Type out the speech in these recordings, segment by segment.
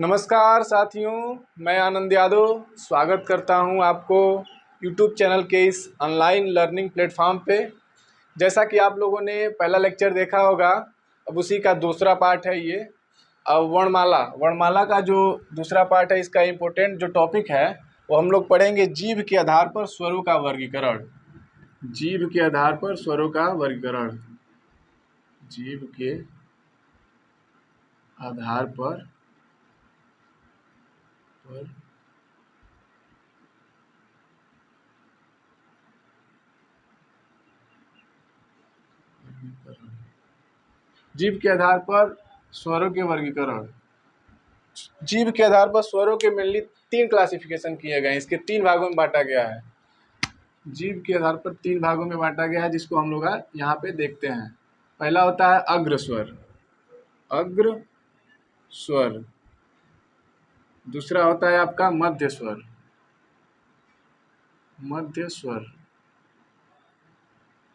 नमस्कार साथियों, मैं आनंद यादव स्वागत करता हूं आपको यूट्यूब चैनल के इस ऑनलाइन लर्निंग प्लेटफॉर्म पे। जैसा कि आप लोगों ने पहला लेक्चर देखा होगा, अब उसी का दूसरा पार्ट है ये। अब वर्णमाला का जो दूसरा पार्ट है, इसका इम्पोर्टेंट जो टॉपिक है वो हम लोग पढ़ेंगे जीभ के आधार पर स्वरों का वर्गीकरण। जीभ के आधार पर स्वरों का वर्गीकरण। जीभ के आधार पर जीभ के आधार पर स्वरों के वर्गीकरण। जीभ के आधार पर स्वरों के मेनली 3 क्लासिफिकेशन किए गए हैं। इसके 3 भागों में बांटा गया है। जीभ के आधार पर 3 भागों में बांटा गया है, जिसको हम लोग यहाँ पे देखते हैं। पहला होता है अग्र स्वर। अग्र स्वर। दूसरा होता है आपका मध्य स्वर। मध्य स्वर।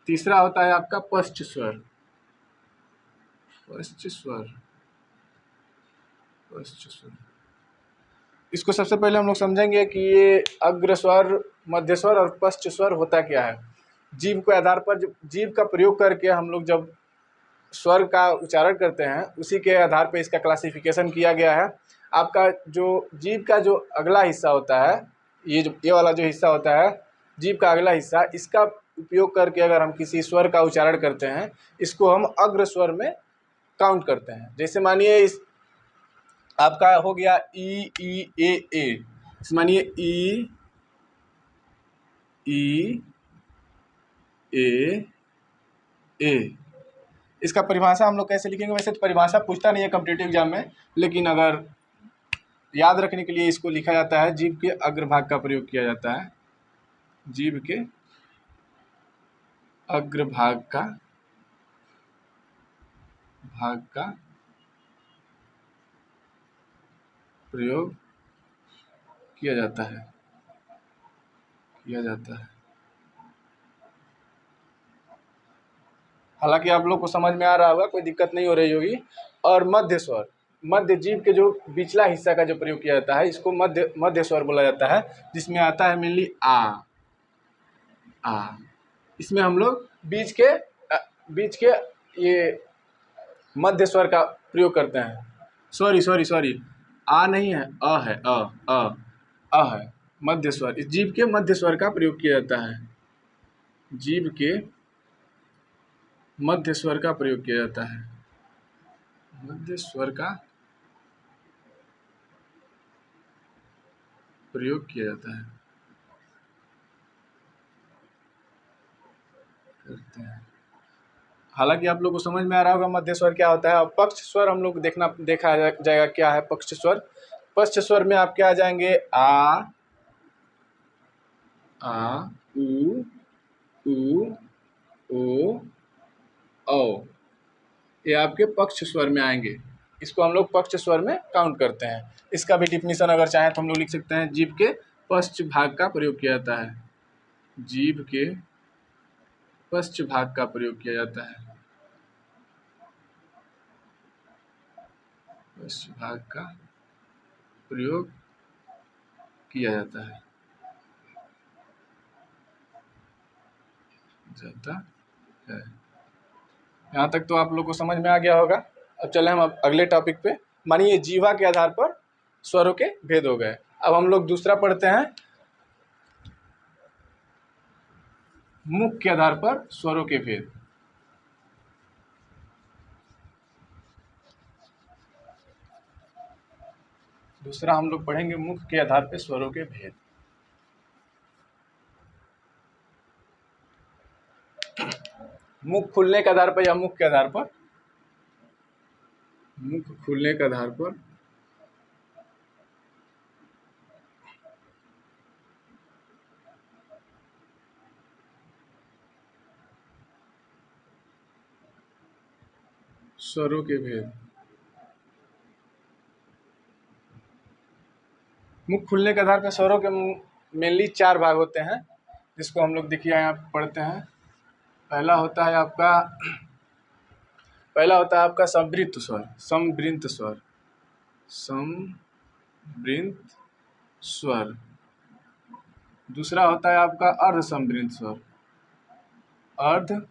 तीसरा होता है आपका पश्च स्वर। पश्च स्वर। पश्च स्वर। इसको सबसे पहले हम लोग समझेंगे कि ये अग्र स्वर, मध्य स्वर और पश्च स्वर होता क्या है। जीभ के आधार पर जीभ का प्रयोग करके हम लोग जब स्वर का उच्चारण करते हैं, उसी के आधार पर इसका क्लासिफिकेशन किया गया है। आपका जो जीभ का जो अगला हिस्सा होता है, ये वाला जो हिस्सा होता है जीभ का अगला हिस्सा, इसका उपयोग करके अगर हम किसी स्वर का उच्चारण करते हैं, इसको हम अग्र स्वर में काउंट करते हैं। जैसे मानिए इस आपका हो गया ई ई ए। मानिए ई ई ए। इसका परिभाषा हम लोग कैसे लिखेंगे? वैसे तो परिभाषा पूछता नहीं है कॉम्पिटिटिव एग्जाम में, लेकिन अगर याद रखने के लिए इसको लिखा जाता है, जीभ के अग्रभाग का प्रयोग किया जाता है। जीभ के अग्रभाग का प्रयोग किया जाता है। हालांकि आप लोग को समझ में आ रहा होगा, कोई दिक्कत नहीं हो रही होगी। और मध्य स्वर, मध्य जीभ के जो पिछला हिस्सा का जो प्रयोग किया जाता है, इसको मध्य स्वर बोला जाता है, जिसमें आता है मेनली आ। इसमें हम लोग बीच के ये मध्य स्वर का प्रयोग करते हैं। सॉरी, आ नहीं है, अ है, अ है। मध्य स्वर, इस जीभ के मध्य स्वर का प्रयोग किया जाता है। जीभ के मध्य स्वर का प्रयोग किया जाता है। मध्य स्वर का प्रयोग किया जाता है, करते हैं। हालांकि आप लोग को समझ में आ रहा होगा मध्य स्वर क्या होता है। अब पक्ष स्वर हम लोग देखा जाएगा क्या है पक्ष स्वर। पक्ष स्वर में आप क्या आ जाएंगे? आ उ ओ औ। ये आपके पक्ष स्वर में आएंगे। इसको हम लोग पक्ष स्वर में काउंट करते हैं। इसका भी डिफिनीशन अगर चाहें तो हम लोग लिख सकते हैं, जीभ के पश्च भाग का प्रयोग किया जाता है। जीभ के पश्च भाग का प्रयोग किया जाता है। पश्च भाग का प्रयोग किया जाता है। यहाँ तक तो आप लोग को समझ में आ गया होगा। अब चले हम अगले टॉपिक पे। मानिए जीवा के आधार पर स्वरों के भेद हो गए। अब हम लोग दूसरा पढ़ते हैं, मुख के आधार पर स्वरों के भेद। दूसरा हम लोग पढ़ेंगे मुख के आधार पर स्वरों के भेद। मुख खुलने के आधार पर या मुख के आधार पर? मुख खुलने के आधार पर स्वरों के भेद। मुख खुलने के आधार पर स्वरों के मेनली 4 भाग होते हैं, जिसको हम लोग देखिए यहाँ पढ़ते हैं। पहला होता है आपका संवृत्त स्वर। संवृत्त स्वर। वृंत स्वर। दूसरा होता है आपका अर्ध संवृंत स्वर, अर्ध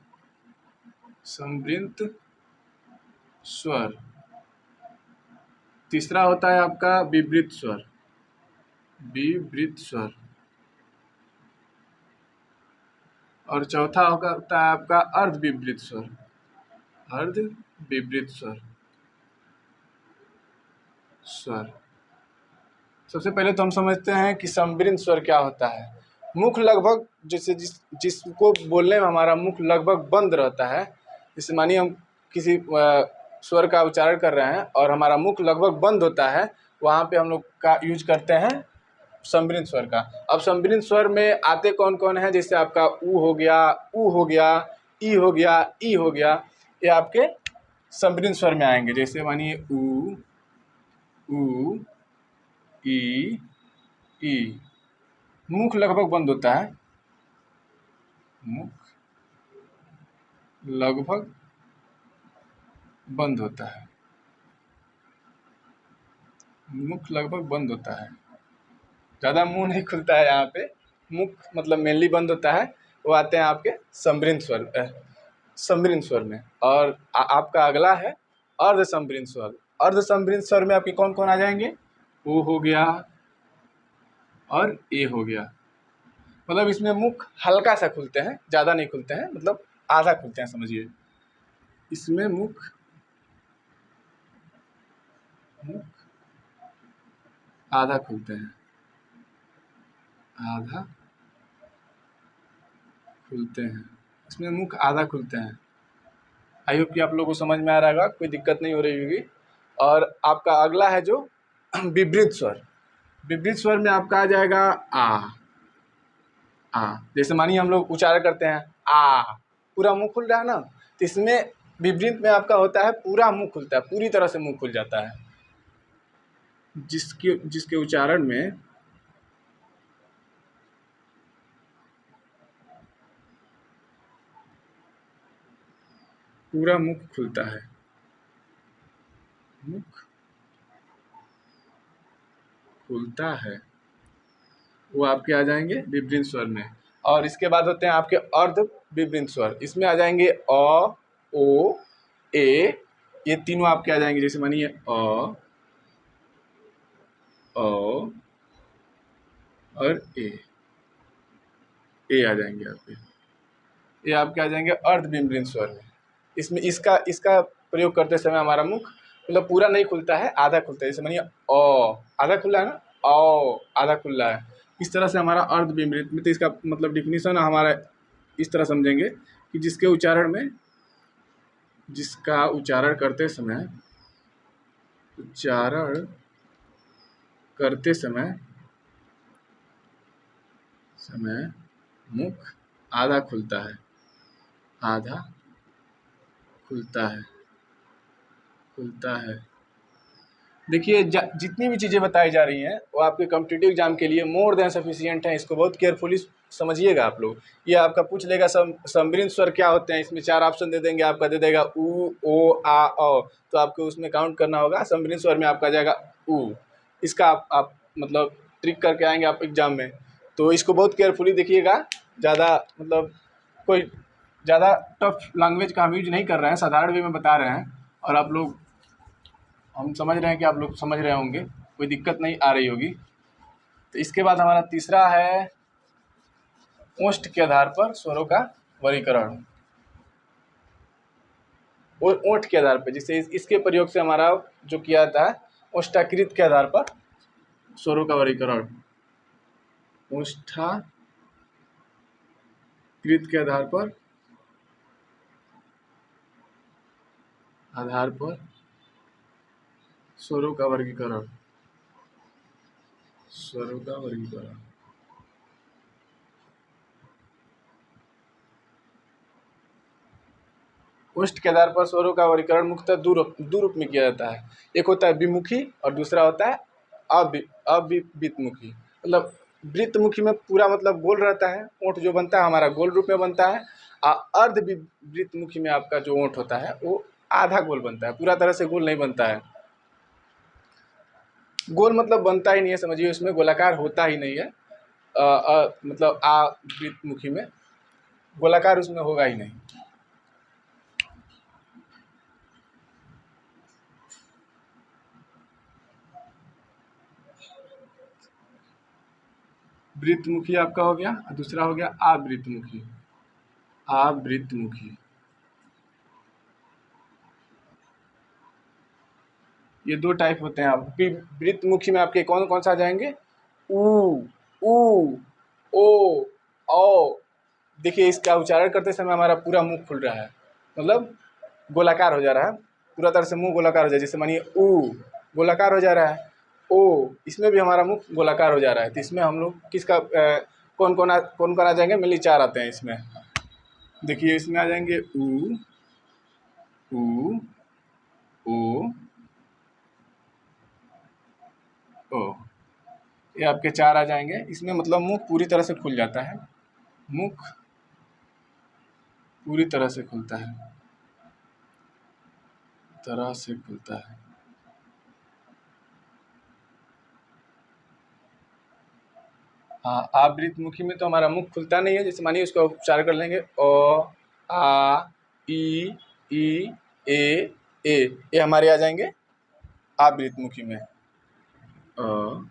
संवृंत स्वर। तीसरा होता है आपका विवृत स्वर, विवृत स्वर। और चौथा होता है आपका अर्ध विवृत स्वर, अर्ध विवृत स्वर। स्वर सबसे पहले तो हम समझते हैं कि संवृंत स्वर क्या होता है। मुख लगभग जैसे जिसको बोलने में हमारा मुख लगभग बंद रहता है, जैसे मानिए हम किसी स्वर का उच्चारण कर रहे हैं और हमारा मुख लगभग बंद होता है, वहाँ पे हम लोग का यूज करते हैं संवृंत स्वर का। अब संवृंत स्वर में आते कौन कौन है, जैसे आपका ऊ हो गया, ऊ हो गया, ई हो गया, ई हो गया, ये आपके संवृंत स्वर में आएंगे। जैसे मानिए ऊ, ऊ, ई, ई। मुख लगभग बंद होता है, मुख लगभग बंद होता है, मुख लगभग बंद होता है, ज़्यादा मुंह नहीं खुलता है यहाँ पे, मुख मतलब मेनली बंद होता है। वो आते हैं आपके संवृंत स्वर, संवृंत स्वर में। और आपका अगला है अर्ध संवृंत स्वर। अर्ध संवृंत स्वर में आपके कौन कौन आ जाएंगे, ओ हो गया और ए हो गया। मतलब इसमें मुख हल्का सा खुलते हैं, ज़्यादा नहीं खुलते हैं, मतलब आधा खुलते हैं समझिए। इसमें मुख आधा खुलते हैं, आधा खुलते हैं, इसमें मुख आधा खुलते हैं। आई होप कि आप लोगों को समझ में आ रहा होगा, कोई दिक्कत नहीं हो रही होगी। और आपका अगला है जो विवृत स्वर। विवृत स्वर में आपका आ जाएगा आ। जैसे मानिए हम लोग उच्चारण करते हैं आ, पूरा मुंह खुल रहा है ना, तो इसमें विवृत में आपका होता है पूरा मुंह खुलता है, पूरी तरह से मुंह खुल जाता है, जिसके उच्चारण में पूरा मुख खुलता है, मुख खुलता है, वो आपके आ जाएंगे विवृत स्वर में। और इसके बाद होते हैं आपके अर्ध विवृत स्वर। इसमें आ जाएंगे अ, ओ, ए, ये तीनों आपके आ जाएंगे। जैसे मानिए अ और ए आ जाएंगे आपके, ये आपके आ जाएंगे अर्ध विवृत स्वर में। इसमें इसका प्रयोग करते समय हमारा मुख मतलब पूरा नहीं खुलता है, आधा खुलता है। जैसे मानिए अ, आधा खुला है ना, औ आधा खुला है। इस तरह से हमारा अर्ध विवृत में, तो इसका मतलब डिफिनीशन हमारा इस तरह समझेंगे कि जिसका उच्चारण करते समय मुख आधा खुलता है, आधा खुलता है। देखिए जितनी भी चीज़ें बताई जा रही हैं वो आपके कॉम्पिटिटिव एग्जाम के लिए मोर देन सफिशिएंट है। इसको बहुत केयरफुली समझिएगा आप लोग। ये आपका पूछ लेगा संवृंत स्वर क्या होते हैं, इसमें 4 ऑप्शन दे देंगे, आपका दे देगा ऊ, ओ, आ, औ, तो आपको उसमें काउंट करना होगा। संवृंत स्वर में आपका जाएगा ऊ। इसका आप मतलब ट्रिक करके आएंगे आप एग्जाम में, तो इसको बहुत केयरफुली देखिएगा। ज़्यादा मतलब कोई ज़्यादा टफ लैंग्वेज का हम यूज नहीं कर रहे हैं, साधारण वे में बता रहे हैं। और आप लोग, हम समझ रहे हैं कि आप लोग समझ रहे होंगे, कोई दिक्कत नहीं आ रही होगी। तो इसके बाद हमारा तीसरा है ओष्ठ के आधार पर स्वरों का वर्गीकरण। और ओठ के आधार पर, जिससे इसके प्रयोग से हमारा जो किया जाता है ओष्ठाकृत के आधार पर स्वरों का वर्गीकरण। ओष्ठाकृत के आधार पर स्वरों का वर्गीकरण, स्वरों का वर्गीकरण। ओष्ठ के आधार पर स्वरों का वर्गीकरण मुख्यतः दो रूप में किया जाता है। एक होता है विमुखी और दूसरा होता है अविवृतमुखी। मतलब वृत्तमुखी में पूरा मतलब गोल रहता है, ओंठ जो बनता है हमारा गोल रूप में बनता है। अर्ध वृत्तमुखी में आपका जो ओंठ होता है वो आधा गोल बनता है, पूरा तरह से गोल नहीं बनता है। गोल मतलब बनता ही नहीं है, समझिए उसमें गोलाकार होता ही नहीं है। मतलब वृत्तमुखी में गोलाकार उसमें होगा ही नहीं। वृत्तमुखी आपका हो गया, दूसरा हो गया आवृत्तमुखी। आवृत्तमुखी ये दो टाइप होते हैं। आप वृत्तमुखी में आपके कौन कौन सा आ जाएंगे? ऊ, ऊ, ओ, औ। देखिए इसका उच्चारण करते समय हमारा पूरा मुंह खुल रहा है, मतलब गोलाकार हो जा रहा है, पूरा तरह से मुंह गोलाकार हो जाए। जैसे मानिए ऊ गोलाकार हो जा रहा है, ओ इसमें भी हमारा मुंह गोलाकार हो जा रहा है। तो इसमें हम लोग किसका कौन कौन आ जाएंगे? मेनली चार आते हैं इसमें। देखिए इसमें आ जाएंगे ऊ, ऊ, ओ, ओ। ये आपके चार आ जाएंगे। इसमें मतलब मुंह पूरी तरह से खुल जाता है, मुख पूरी तरह से खुलता है, तरह से खुलता है। हाँ, आवृत्तमुखी में तो हमारा मुख खुलता नहीं है। जैसे मानिए उसका उच्चारण कर लेंगे अ, आ, ई, ए। ये हमारे आ जाएंगे आवृत्तमुखी में। अ,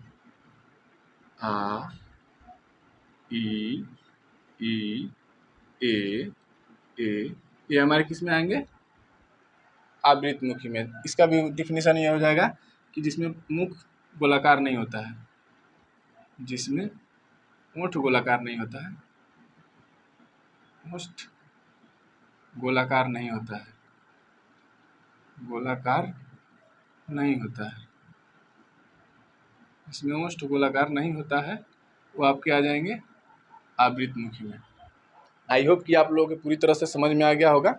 आ, ई, ए। ये हमारे किस में आएंगे? आवृत्तमुखी में। इसका भी डिफिनीशन ये हो जाएगा कि जिसमें मुख गोलाकार नहीं होता है, जिसमें ओंठ गोलाकार नहीं होता है, ओष्ठ गोलाकार नहीं होता है, गोलाकार नहीं होता है, इसमें ओष्ठ गोलाकार नहीं होता है, वो आपके आ जाएंगे आवृत्तमुखी में। आई होप कि आप लोगों को पूरी तरह से समझ में आ गया होगा,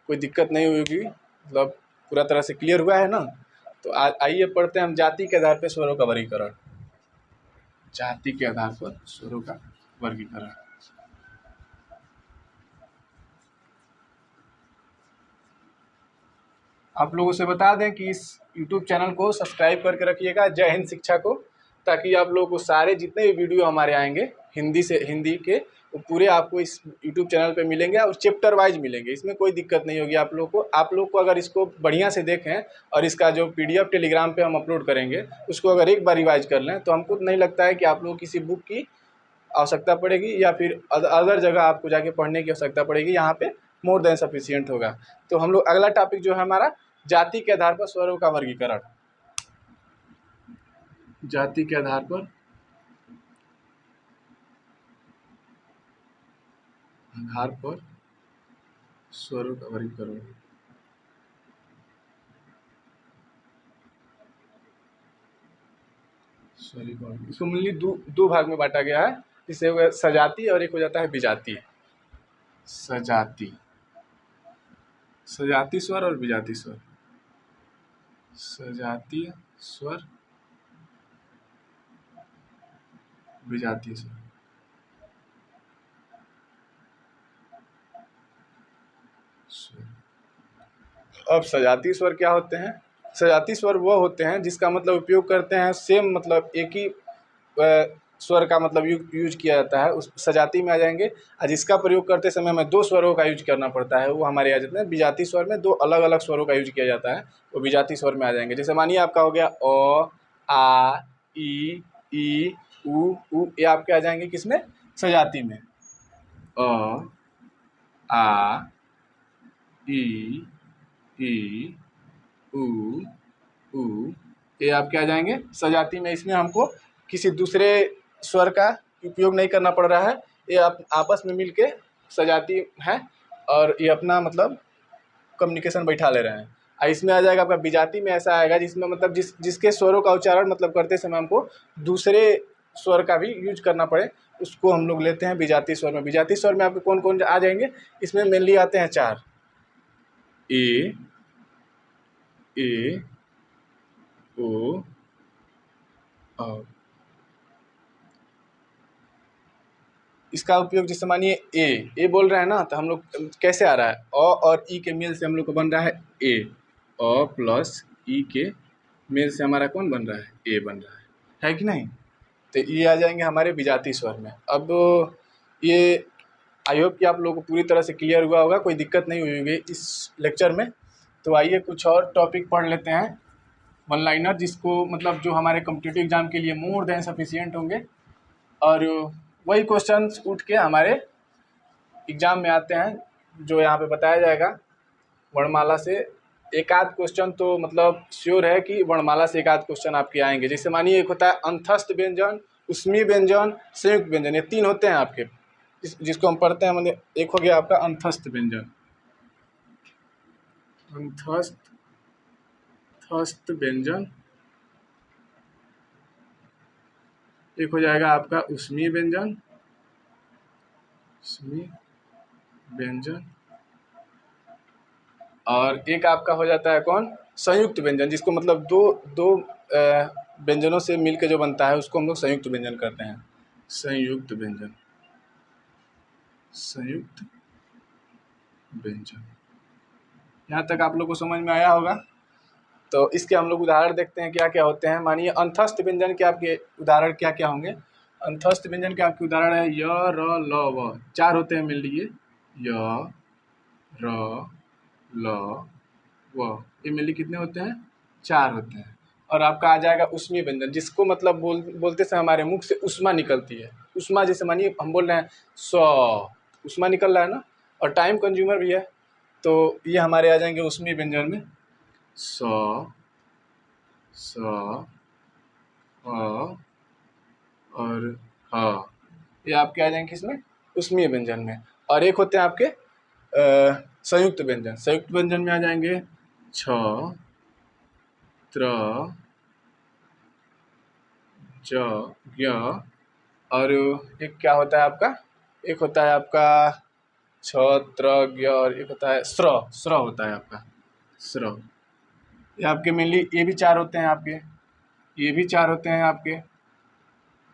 कोई दिक्कत नहीं होगी, मतलब पूरा तरह से क्लियर हुआ है ना। तो आइए पढ़ते हैं हम जाति के आधार पर स्वरों का वर्गीकरण। जाति के आधार पर स्वरों का वर्गीकरण। आप लोगों से बता दें कि इस YouTube चैनल को सब्सक्राइब करके रखिएगा, जय हिंद शिक्षा को, ताकि आप लोगों को सारे जितने भी वीडियो हमारे आएंगे हिंदी के, वो पूरे आपको इस YouTube चैनल पे मिलेंगे और चैप्टर वाइज मिलेंगे। इसमें कोई दिक्कत नहीं होगी आप लोग को। आप लोग को अगर इसको बढ़िया से देखें और इसका जो PDF टेलीग्राम पे हम अपलोड करेंगे उसको अगर एक बार रिवाइज कर लें तो हमको नहीं लगता है कि आप लोग किसी बुक की आवश्यकता पड़ेगी या फिर अदर जगह आपको जाके पढ़ने की आवश्यकता पड़ेगी। यहाँ पे मोर देन सफिशियंट होगा। तो हम लोग अगला टॉपिक जो है हमारा जाति के आधार पर स्वरों का वर्गीकरण। जाति के आधार पर स्वरों का वर्गीकरण। इसको मेनली दो भाग में बांटा गया है, जिससे सजाती और एक हो जाता है विजातीय। सजाती, सजाती स्वर और विजातीय स्वर। सजातीय स्वर, विजातीय स्वर। अब सजातीय स्वर क्या होते हैं? सजातीय स्वर वो होते हैं जिसका मतलब उपयोग करते हैं सेम, मतलब एक ही स्वर का मतलब यूज किया जाता है, उस सजाती में आ जाएंगे। और जिसका प्रयोग करते समय हमें दो स्वरों का यूज करना पड़ता है, वो हमारे आ जाते हैं विजातीय स्वर में। दो अलग अलग स्वरों का यूज किया जाता है, वो विजातीय स्वर में आ जाएंगे। जैसे मानिए आपका हो गया अ, आ, ई, उ। ये आपके आ जाएंगे किसमें? सजाती में। अ, आ, ई, उ। ये आपके आ जाएंगे सजाती में। इसमें हमको किसी दूसरे स्वर का उपयोग नहीं करना पड़ रहा है, ये आप आपस में मिलके सजाती है और ये अपना मतलब कम्युनिकेशन बैठा ले रहे हैं। इसमें आ जाएगा आपका विजाती में। ऐसा आएगा जिसमें मतलब जिसके स्वरों का उच्चारण मतलब करते समय हमको दूसरे स्वर का भी यूज करना पड़े, उसको हम लोग लेते हैं विजातीय स्वर में। विजातीय स्वर में आपको कौन कौन आ जाएंगे? इसमें मेनली आते हैं चार। ए, ओ, औ। इसका उपयोग जैसे मानिए ए बोल रहे हैं ना, तो हम लोग कैसे आ रहा है? अ और ई के मेल से हम लोग को बन रहा है ए। अ प्लस ई के मेल से हमारा कौन बन रहा है, ए बन रहा है कि नहीं। तो ये आ जाएंगे हमारे विजातीय स्वर में। अब ये आई होप कि आप लोगों को पूरी तरह से क्लियर हुआ होगा, कोई दिक्कत नहीं हुई होगी इस लेक्चर में। तो आइए कुछ और टॉपिक पढ़ लेते हैं, वन लाइनर, जिसको मतलब जो हमारे कॉम्पिटिटिव एग्जाम के लिए मोर देन सफिशिएंट होंगे, और वही क्वेश्चंस उठ के हमारे एग्जाम में आते हैं जो यहाँ पे बताया जाएगा। वर्णमाला से एक आध क्वेश्चन तो मतलब श्योर है कि वर्णमाला से एक आध क्वेश्चन आपके आएंगे। जैसे मानिए एक होता है अंतस्थ व्यंजन, ऊष्मीय व्यंजन, संयुक्त व्यंजन, ये 3 होते हैं आपके, जिसको हम पढ़ते हैं। मतलब एक हो गया आपका अंतस्थ व्यंजन, अंतस्थ व्यंजन। एक हो जाएगा आपका ऊष्मीय व्यंजन, ऊष्मीय व्यंजन, और एक आपका हो जाता है कौन, संयुक्त व्यंजन, जिसको मतलब दो दो व्यंजनों से मिलकर जो बनता है उसको हम लोग संयुक्त व्यंजन करते हैं। संयुक्त व्यंजन, संयुक्त व्यंजन। यहाँ तक आप लोग को समझ में आया होगा। तो इसके हम लोग उदाहरण देखते हैं क्या क्या होते हैं। मानिए अंतस्थ व्यंजन के आपके उदाहरण क्या क्या होंगे। अंतस्थ व्यंजन के आपके उदाहरण है य, र, ल, व। 4 होते हैं, मिल लीजिए, य, र, ल, व। ये मिल ली कितने होते हैं, 4 होते हैं। और आपका आ जाएगा ऊष्मीय व्यंजन, जिसको मतलब बोलते समय हमारे मुख से ऊष्मा निकलती है। ऊष्मा जैसे मानिए हम बोल रहे हैं ऊष्मा निकल रहा है ना, और टाइम कंज्यूमर भी है। तो ये हमारे आ जाएंगे ऊष्मीय व्यंजन में, स, और ह। ये आपके आ जाएंगे इसमें ऊष्मीय व्यंजन में। और एक होते हैं आपके संयुक्त व्यंजन। संयुक्त व्यंजन में आ जाएंगे छ, त्र, ज, ज्ञ, और एक क्या होता है आपका, एक होता है आपका छ, त्र, ज्ञ, और एक होता है स्र। स्र होता है आपका, स्र। ये आपके मेनली ये भी 4 होते हैं आपके, ये भी 4 होते हैं आपके।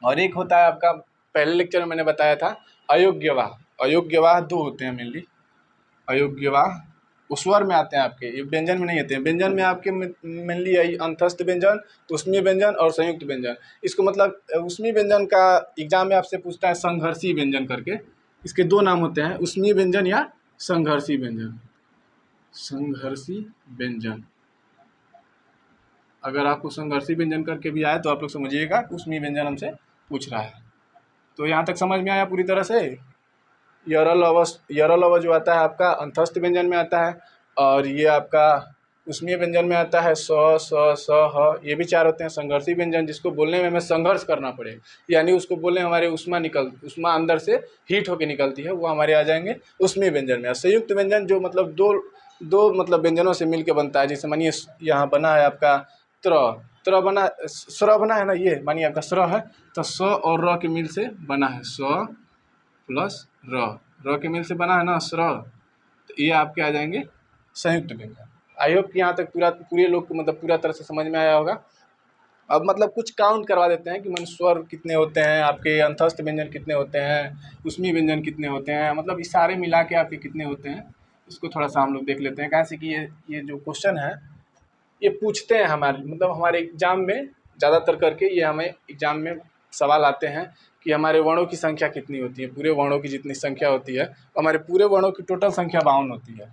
और एक होता है आपका, पहले लेक्चर में मैंने बताया था, अयोग्यवाह। अयोग्यवाह 2 होते हैं मेनली। अयोग्यवाह उस स्वर में आते हैं आपके, ये व्यंजन में नहीं आते हैं। व्यंजन में आपके मेनली यही अंतस्थ व्यंजन, ऊष्मीय व्यंजन और संयुक्त व्यंजन। इसको मतलब ऊष्मीय व्यंजन का एग्जाम में आपसे पूछता है संघर्षी व्यंजन करके। इसके 2 नाम होते हैं, ऊष्मीय व्यंजन या संघर्षी व्यंजन। संघर्षी व्यंजन, अगर आपको संघर्षी व्यंजन करके भी आए तो आप लोग समझिएगा ऊष्मीय व्यंजन हमसे पूछ रहा है। तो यहाँ तक समझ में आया पूरी तरह से। यरल जो आता है आपका अंतस्थ व्यंजन में आता है, और ये आपका ऊष्मीय व्यंजन में आता है स, स, ह। ये भी 4 होते हैं। संघर्षी व्यंजन, जिसको बोलने में हमें संघर्ष करना पड़े, यानी उसको बोलने में हमारे ऊष्मा अंदर से हीट होकर निकलती है, वो हमारे आ जाएंगे ऊष्मीय व्यंजन में। संयुक्त व्यंजन जो मतलब दो मतलब व्यंजनों से मिलकर बनता है। जैसे मानिए यहाँ बना है आपका त्र, त्र बना, स्र बना है ना, ये मानिए आपका स्र है, तो स और र के मिल से बना है स प्लस र, र के मिल से बना है ना स्र। तो ये आपके आ जाएंगे संयुक्त व्यंजन। आई होप कि यहाँ तक पूरे लोग को मतलब पूरा तरह से समझ में आया होगा। अब मतलब कुछ काउंट करवा देते हैं कि मन स्वर कितने होते हैं आपके, अंतस्थ व्यंजन कितने होते हैं, ऊष्मीय व्यंजन कितने होते हैं, मतलब ये सारे मिला के आपके कितने होते हैं, इसको थोड़ा सा हम लोग देख लेते हैं। कैसे कि ये जो क्वेश्चन है ये पूछते हैं हमारे मतलब हमारे एग्जाम में, ज़्यादातर करके ये हमें एग्जाम में सवाल आते हैं कि हमारे वर्णों की संख्या कितनी होती है। पूरे वर्णों की जितनी संख्या होती है, हमारे पूरे वर्णों की टोटल संख्या 52 होती है।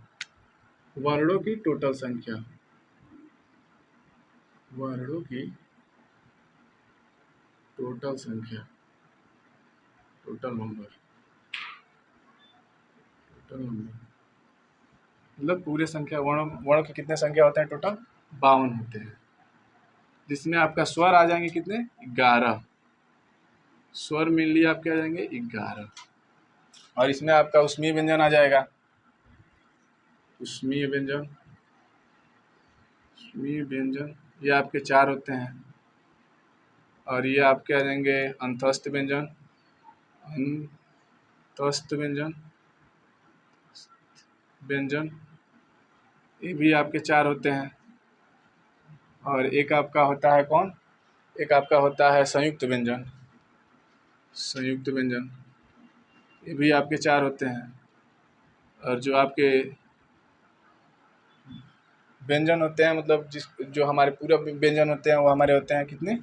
वर्णों की टोटल संख्या, वर्णों की टोटल संख्या, टोटल नंबर, टोटल नंबर मतलब पूरे संख्या, वर्णों की कितने संख्या होते हैं टोटल, 52 होते हैं। जिसमें आपका स्वर आ जाएंगे कितने, 11 स्वर मिल लिए आपके आ जाएंगे 11। और इसमें आपका ऊष्मीय व्यंजन आ जाएगा, ऊष्मीय व्यंजन, ऊष्मीय व्यंजन ये आपके 4 होते हैं। और ये आपके आ जाएंगे अंतस्थ व्यंजन, अंतस्थ व्यंजन, व्यंजन ये भी आपके 4 होते हैं। और एक आपका होता है कौन, एक आपका होता है संयुक्त व्यंजन, संयुक्त व्यंजन ये भी आपके 4 होते हैं। और जो आपके व्यंजन होते हैं, मतलब जो हमारे पूरक व्यंजन होते हैं वो हमारे होते हैं कितने,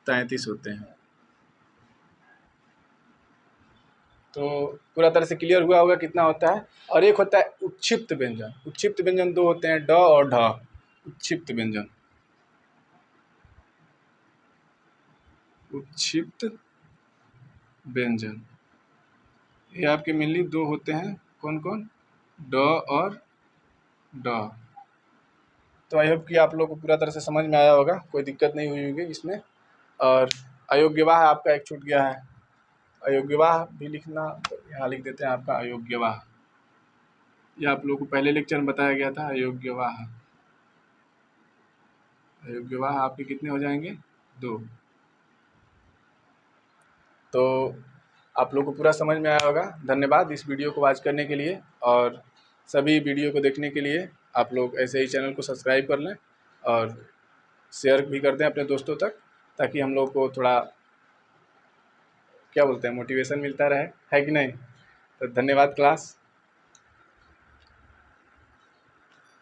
33 होते हैं। तो पूरा तरह से क्लियर हुआ होगा कितना होता है। और एक होता है उच्छिप्त व्यंजन। उच्छिप्त व्यंजन दो होते हैं, ड और ढ। उच्छिप्त व्यंजन, उच्छिप्त व्यंजन, ये आपके मेनली दो होते हैं, कौन कौन, ड और ड। तो आई होप कि आप लोग को पूरा तरह से समझ में आया होगा, कोई दिक्कत नहीं हुई होगी इसमें। और अयोग्यवाह आपका एक छूट गया है, अयोग्यवाह भी लिखना, तो यहाँ लिख देते हैं आपका अयोग्यवाह। ये आप लोगों को पहले लेक्चर में बताया गया था, अयोग्यवाह। अयोग्यवाह आपके कितने हो जाएंगे, 2। तो आप लोग को पूरा समझ में आया होगा। धन्यवाद इस वीडियो को वॉच करने के लिए, और सभी वीडियो को देखने के लिए आप लोग ऐसे ही चैनल को सब्सक्राइब कर लें और शेयर भी कर दें अपने दोस्तों तक, ताकि हम लोग को थोड़ा क्या बोलते हैं मोटिवेशन मिलता रहे, है कि नहीं। तो धन्यवाद क्लास।